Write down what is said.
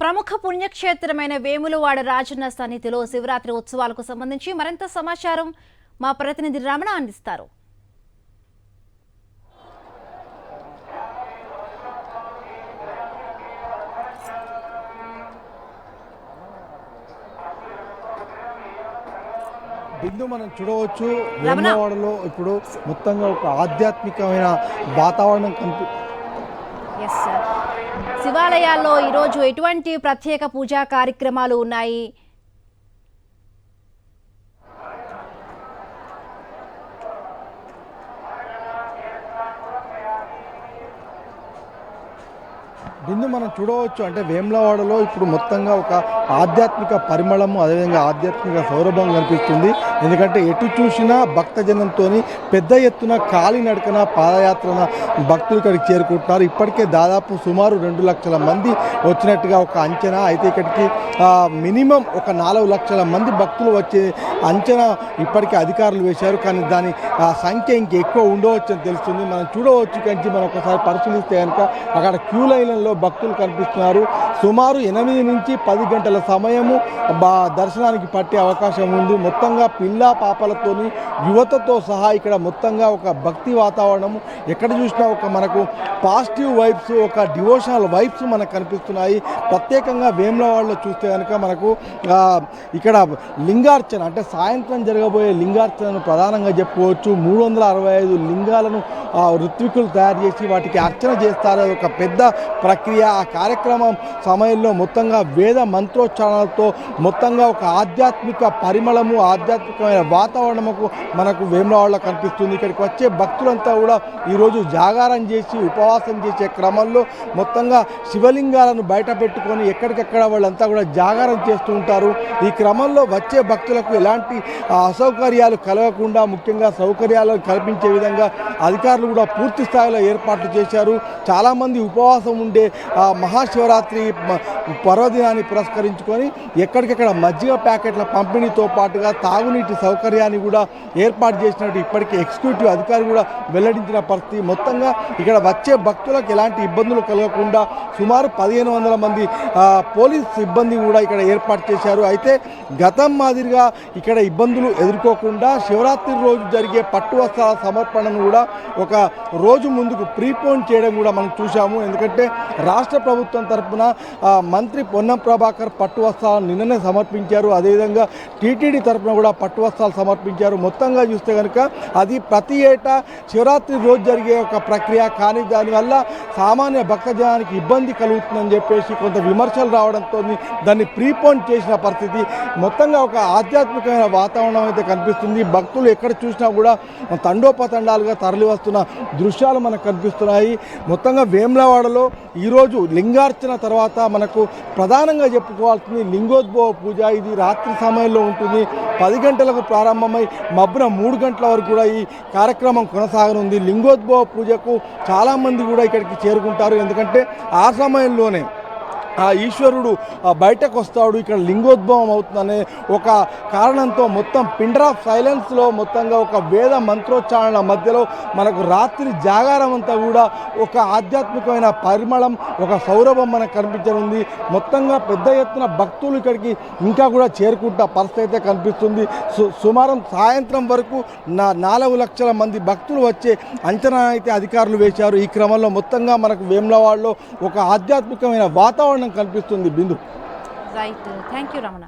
ప్రముఖ పుణ్యక్షేత్రమైన వేములవాడ రాజన్న సన్నిధిలో శివరాత్రి ఉత్సవాలకు సంబంధించి మరింత సమాచారం మా ప్రతినిధి రమణ అందిస్తారు. బిందు మనం చూడవచ్చు వేములవాడలో ఇప్పుడు మొత్తంగా ఒక ఆధ్యాత్మికమైన వాతావరణం శివాలయాల్లో ఈరోజు ఎటువంటి ప్రత్యేక పూజా కార్యక్రమాలు ఉన్నాయి? బిందు మనం చూడవచ్చు అంటే వేములవాడలో ఇప్పుడు మొత్తంగా ఒక ఆధ్యాత్మిక పరిమళము అదేవిధంగా ఆధ్యాత్మిక సౌరభం కనిపిస్తుంది. ఎందుకంటే ఎటు చూసినా భక్తజనంతో పెద్ద ఎత్తున కాలినడకన పాదయాత్రన భక్తులు ఇక్కడికి చేరుకుంటున్నారు. ఇప్పటికే దాదాపు సుమారు 2 లక్షల మంది వచ్చినట్టుగా ఒక అంచనా. అయితే ఇక్కడికి మినిమం ఒక 4 లక్షల మంది భక్తులు వచ్చే అంచనా ఇప్పటికే అధికారులు వేశారు. కానీ దాని సంఖ్య ఇంకెక్కువ ఉండవచ్చు అని తెలుస్తుంది. మనం చూడవచ్చు కంచి మనం ఒకసారి పరిశీలిస్తే కనుక అక్కడ క్యూ లైన్లలో భక్తులు కనిపిస్తున్నారు. సుమారు 8 నుంచి 10 గంటల సమయము దర్శనానికి పట్టే అవకాశం ఉంది. మొత్తంగా పిల్ల పాపలతోని యువతతో సహా ఇక్కడ మొత్తంగా ఒక భక్తి వాతావరణము ఎక్కడ చూసినా ఒక మనకు పాజిటివ్ వైబ్స్ ఒక డివోషనల్ వైబ్స్ మనకు కనిపిస్తున్నాయి. ప్రత్యేకంగా వేములవాడలో చూస్తే కనుక మనకు ఇక్కడ లింగార్చన అంటే సాయంత్రం జరగబోయే లింగార్చనను ప్రధానంగా చెప్పుకోవచ్చు. 365 లింగాలను ఋత్వికులు తయారు చేసి వాటికి అర్చన చేస్తారు. ఒక పెద్ద ప్రక్రియ. ఆ కార్యక్రమం సమయంలో మొత్తంగా వేద మంత్రోచ్చారణలతో మొత్తంగా ఒక ఆధ్యాత్మిక పరిమళము ఆధ్యాత్మికమైన వాతావరణముకు మనకు వేములవాడలో కనిపిస్తుంది. ఇక్కడికి వచ్చే భక్తులంతా కూడా ఈరోజు జాగారం చేసి ఉపవాసం చేసే క్రమంలో మొత్తంగా శివలింగాలను బయట పెట్టుకొని ఎక్కడికక్కడ వాళ్ళంతా కూడా జాగారం చేస్తూ ఉంటారు. ఈ క్రమంలో వచ్చే భక్తులకు ఎలాంటి అసౌకర్యాలు కలగకుండా ముఖ్యంగా సౌకర్యాలను కల్పించే విధంగా అధికారులు కూడా పూర్తి స్థాయిలో ఏర్పాట్లు చేశారు. చాలామంది ఉపవాసం ఉండే మహాశివరాత్రి పర్వదినాన్ని పురస్కరించుకొని ఎక్కడికెక్కడ మజ్జిగ ప్యాకెట్ల పంపిణీతో పాటుగా తాగునీటి సౌకర్యాన్ని కూడా ఏర్పాటు చేసినట్టు ఇప్పటికీ ఎగ్జిక్యూటివ్ అధికారి కూడా వెల్లడించిన పరిస్థితి. మొత్తంగా ఇక్కడ వచ్చే భక్తులకు ఎలాంటి ఇబ్బందులు కలగకుండా సుమారు 1500 మంది పోలీస్ సిబ్బంది కూడా ఇక్కడ ఏర్పాటు చేశారు. అయితే గతం మాదిరిగా ఇక్కడ ఇబ్బందులు ఎదుర్కోకుండా శివరాత్రి రోజు జరిగే పట్టు వస్త్రాల సమర్పణను కూడా ఒక రోజు ముందుకు ప్రీపోన్ చేయడం కూడా మనం చూసాము. ఎందుకంటే రాష్ట్ర ప్రభుత్వం తరఫున మంత్రి పొన్నం ప్రభాకర్ పట్టు వస్త్రాలను నిన్ననే సమర్పించారు. అదేవిధంగా టీటీడీ తరఫున కూడా పట్టు వస్త్రాలు సమర్పించారు. మొత్తంగా చూస్తే కనుక అది ప్రతి ఏటా శివరాత్రి రోజు జరిగే ఒక ప్రక్రియ. కానీ దానివల్ల సామాన్య భక్తజనానికి ఇబ్బంది కలుగుతుందని చెప్పేసి కొంత విమర్శలు రావడంతో దాన్ని ప్రీపోన్ చేసిన పరిస్థితి. మొత్తంగా ఒక ఆధ్యాత్మికమైన వాతావరణం అయితే కనిపిస్తుంది. భక్తులు ఎక్కడ చూసినా కూడా తండోపతండాలుగా తరలి వస్తున్న దృశ్యాలు మనకు కనిపిస్తున్నాయి. మొత్తంగా వేములవాడలో ఈరోజు లింగార్చన తర్వాత మనకు ప్రధానంగా చెప్పుకోవాల్సింది లింగోద్భవ పూజ. ఇది రాత్రి సమయంలో ఉంటుంది. 10 గంటలకు ప్రారంభమై మబ్బున 3 గంటల వరకు కూడా ఈ కార్యక్రమం కొనసాగనుంది. లింగోద్భవ పూజకు చాలామంది కూడా ఇక్కడికి చేరుకుంటారు. ఎందుకంటే ఆ సమయంలోనే ఆ ఈశ్వరుడు బయటకు వస్తాడు, ఇక్కడ లింగోద్భవం అవుతుందనే ఒక కారణంతో మొత్తం పిండర్ ఆఫ్ సైలెన్స్లో మొత్తంగా ఒక వేద మంత్రోచ్చారణల మధ్యలో మనకు రాత్రి జాగారం అంతా కూడా ఒక ఆధ్యాత్మికమైన పరిమళం ఒక సౌరభం మనకు కనిపించనుంది. మొత్తంగా పెద్ద ఎత్తున భక్తులు ఇక్కడికి ఇంకా కూడా చేరుకుంటా పరిస్థితి అయితే కనిపిస్తుంది. సుమారు సాయంత్రం వరకు 4 లక్షల మంది భక్తులు వచ్చే అంచనా అయితే అధికారులు వేశారు. ఈ క్రమంలో మొత్తంగా మనకు వేములవాడలో ఒక ఆధ్యాత్మికమైన వాతావరణం కనిపిస్తుంది. Bindu. Right, thank you Ramana.